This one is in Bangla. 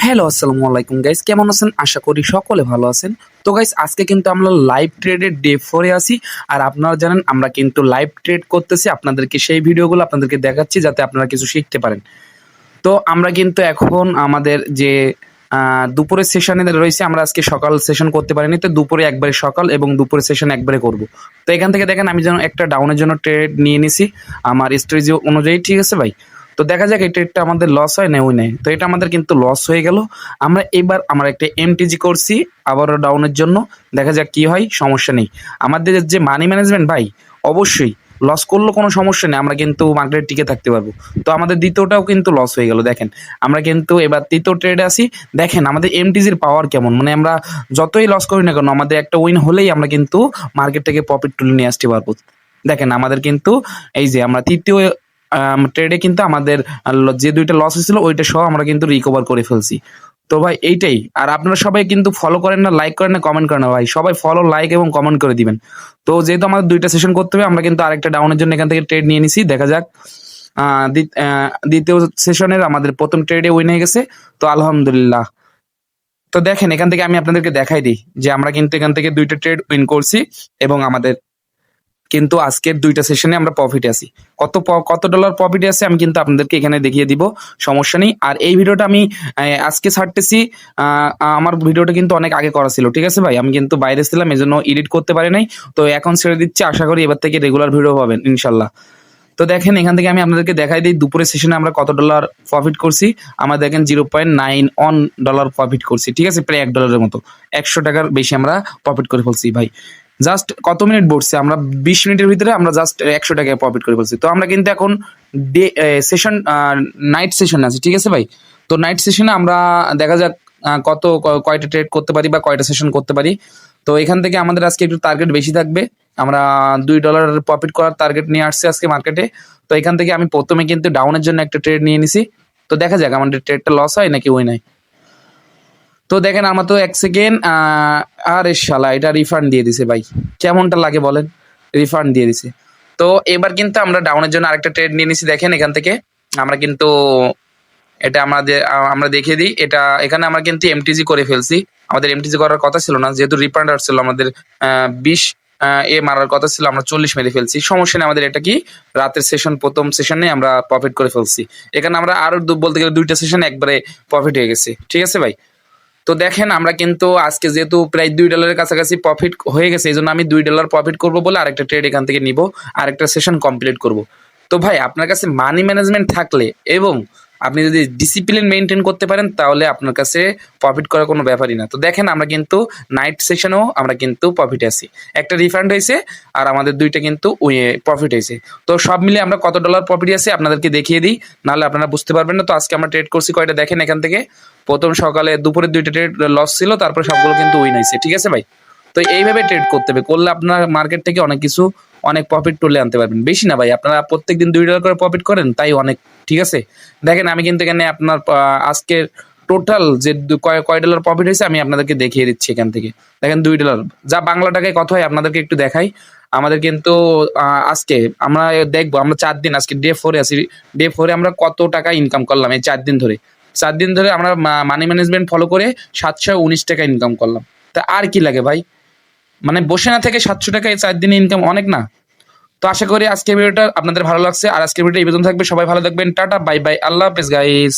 হ্যালো, আসসালামু আলাইকুম গাইস, কেমন আছেন? আশা করি সকলে ভালো আছেন। তো গাইস, আজকে কিন্তু আমরা লাইভ ট্রেডের ডে 4 এ আছি। আর আপনারা জানেন আমরা কিন্তু লাইভ ট্রেড করতেছি। আপনাদেরকে সেই ভিডিওগুলো আপনাদেরকে দেখাচ্ছি যাতে আপনারা কিছু শিখতে পারেন। তো আমরা কিন্তু এখন আমাদের যে দুপুরের সেশনে রয়েছে, আমরা আজকে সকাল সেশন করতে পারিনি। তো দুপুরে একবারে সকাল এবং দুপুরের সেশন একবারে করব। তো এখান থেকে দেখেন আমি যেন একটা ডাউনের জন্য ট্রেড নিয়ে নিছি আমার স্ট্র্যাটেজি অনুযায়ী, ঠিক আছে ভাই? তো দেখা যাক এই ট্রেডটা আমাদের লস হয় না ওই নাই। তো এটা আমাদের কিন্তু লস হয়ে গেল। আমরা একটা এমটিজি করছি আবারও ডাউনের জন্য। দেখা যাক কি হয়, সমস্যা নেই। আমাদের যে মানি ম্যানেজমেন্ট ভাই, অবশ্যই লস করলেও কোনো সমস্যা নেই, আমরা কিন্তু মার্কেটে টিকে থাকতে পারবো। তো আমাদের দ্বিতীয়টাও কিন্তু লস হয়ে গেল। দেখেন আমরা কিন্তু এবার তৃতীয় ট্রেডে আসি। দেখেন আমাদের এমটিজির পাওয়ার কেমন, মানে আমরা যতই লস করি না কেন আমাদের একটা উইন হলেই আমরা কিন্তু মার্কেট থেকে প্রফিট তুলে নিয়ে আসতে পারবো। দেখেন আমাদের কিন্তু এই যে আমরা তৃতীয় ট্রেডে কিন্তু আমাদের যে দুইটা লস হয়েছিল ওইটা সহ আমরা কিন্তু রিকভার করে ফেলছি। তো ভাই এইটাই। আর আপনারা সবাই কিন্তু ফলো করেন না, লাইক করেন না, কমেন্ট করেন না ভাই। সবাই ফলো, লাইক এবং কমেন্ট করে দিবেন। তো যেহেতু আমাদের দুইটা সেশন করতে হবে, আমরা কিন্তু আরেকটা ডাউনের জন্য এখান থেকে ট্রেড নিয়ে নিছি। দেখা যাক দ্বিতীয় সেশনের আমাদের প্রথম ট্রেডে উইন হয়ে গেছে। তো আলহামদুলিল্লাহ। তো দেখেন এখান থেকে আমি আপনাদেরকে দেখাই দিই যে আমরা কিন্তু এখান থেকে দুইটা ট্রেড উইন করছি এবং আমাদের কিন্তু আজকের দুইটা সেশনে আমরা প্রফিটে আছি। কত ডলার প্রফিটে আছে আমি কিন্তু আপনাদেরকে এখানে দেখিয়ে দিব, সমস্যা নেই। আর এই ভিডিওটা আমি আজকে ছাড়তেছি। আমার ভিডিওটা কিন্তু অনেক আগে করা ছিল, ঠিক আছে ভাই? আমি কিন্তু বাইরে ছিলাম, এই জন্য এডিট করতে পারি নাই। তো এখন ছেড়ে দিচ্ছি, আশা করি এবার থেকে রেগুলার ভিডিও পাবেন ইনশাল্লাহ। তো দেখেন এখান থেকে আমি আপনাদেরকে দেখাই দিই দুপুরের সেশনে আমরা কত ডলার প্রফিট করছি। আমরা দেখেন $0.91 প্রফিট করছি, ঠিক আছে? প্রায় $1 মতো, 100 টাকার বেশি আমরা প্রফিট করে ফেলছি ভাই। জাস্ট কত মিনিট বসছে, আমরা 20 মিনিটের ভিতরে আমরা জাস্ট 100 টাকায় প্রফিট করে ফেলছি। তো আমরা কিন্তু এখন ডে সেশন নাইট সেশন আছে, ঠিক আছে ভাই? তো নাইট সেশনে আমরা দেখা যাক কয়টা ট্রেড করতে পারি বা কয়টা সেশন করতে পারি। তো এখান থেকে আমাদের আজকে একটু টার্গেট বেশি থাকবে। আমরা $2 প্রফিট করার টার্গেট নিয়ে আসছি আজকে মার্কেটে। তো এখান থেকে আমি প্রথমে কিন্তু ডাউনের জন্য একটা ট্রেড নিয়ে নিছি। তো দেখা যাক আমাদের ট্রেডটা লস হয় নাকি উইন হয়। তো দেখেন আমার তো 1 সেকেন্ড, আরে শালা এটা রিফান্ড দিয়ে দিছে ভাই। কেমনটা লাগে বলেন? রিফান্ড দিয়ে দিছে। তো এবার কিন্তু আমরা ডাউনের জন্য আরেকটা ট্রেড নিয়ে নিছি। দেখেন এখান থেকে আমরা কিন্তু এটা আমরা দেখিয়ে দিই। এখানে আমরা কিন্তু এমটিজি করে ফেলছি। আমাদের এমটিজি করার কথা ছিল না, যেহেতু রিফান্ড আসছিল আমাদের 20 মারার কথা ছিল, আমরা 40 মেরে ফেলছি। সমস্যা নেই, আমাদের এটা কি রাতের সেশন, প্রথম সেশনে আমরা প্রফিট করে ফেলছি। এখানে আমরা আরো বলতে গেলে দুইটা সেশন একবারে প্রফিট হয়ে গেছে, ঠিক আছে ভাই? তো দেখেন আমরা কিন্তু আজকে যেহেতু প্রায় $2 কাছাকাছি প্রফিট হয়ে গেছে, এই জন্য আমি $2 প্রফিট করবো বলে আরেকটা ট্রেড এখান থেকে নিব, আরেকটা সেশন কমপ্লিট করব। তো ভাই আপনার কাছে মানি ম্যানেজমেন্ট থাকলে এবং আপনি যদি ডিসিপ্লিন মেনটেন করতে পারেন তাহলে আপনার কাছে প্রফিট করার কোনো ব্যাপারই না। তো দেখেন আমরা কিন্তু নাইট সেশনেও আমরা কিন্তু প্রফিটে আছি, একটা রিফান্ড হয়েছে আর আমাদের দুইটা কিন্তু প্রফিট হয়েছে। তো সব মিলে আমরা কত ডলার প্রফিট আছে আপনাদেরকে দেখিয়ে দিই, নাহলে আপনারা বুঝতে পারবেন না। তো আজকে আমরা ট্রেড করছি কয়টা দেখেন এখান থেকে। প্রথম সকালে দুপুরের দুইটা ট্রেড লস ছিল, তারপরে সবগুলো কিন্তু উইন হয়েছে, ঠিক আছে ভাই? তো এইভাবে ট্রেড করতে হবে, করলে আপনার মার্কেট থেকে অনেক প্রফিট তুলে আনতে পারবেন। বেশি না ভাই, আপনারা প্রত্যেকদিন $2 করে প্রফিট করেন তাই অনেক, ঠিক আছে? দেখেন আমি কিন্তু এখানে আপনার আজকের টোটাল যে কয় ডলার প্রফিট হয়েছে আমি আপনাদেরকে দেখিয়ে দিচ্ছি এখান থেকে। দেখেন $2, যা বাংলা টাকায় কত হয় আপনাদেরকে একটু দেখাই। আমাদের কিন্তু আজকে আমরা দেখবো, আমরা 4 দিন আজকে ডে 4 আছি। ডে 4 আমরা কত টাকা ইনকাম করলাম এই 4 দিন ধরে। 4 দিন ধরে আমরা মানি ম্যানেজমেন্ট ফলো করে 719 টাকা ইনকাম করলাম। তা আর কি লাগে ভাই? মানে বসে না থেকে 700 টাকা এই 4 দিনে ইনকাম অনেক না? তো আশা করি আজকের ভিডিওটা আপনাদের ভালো লাগছে। আর আজকের ভিডিওটা এই পর্যন্ত থাকবে। সবাই ভালো থাকবেন, টাটা, বাই বাই, আল্লাহ হাফেজ গাইস।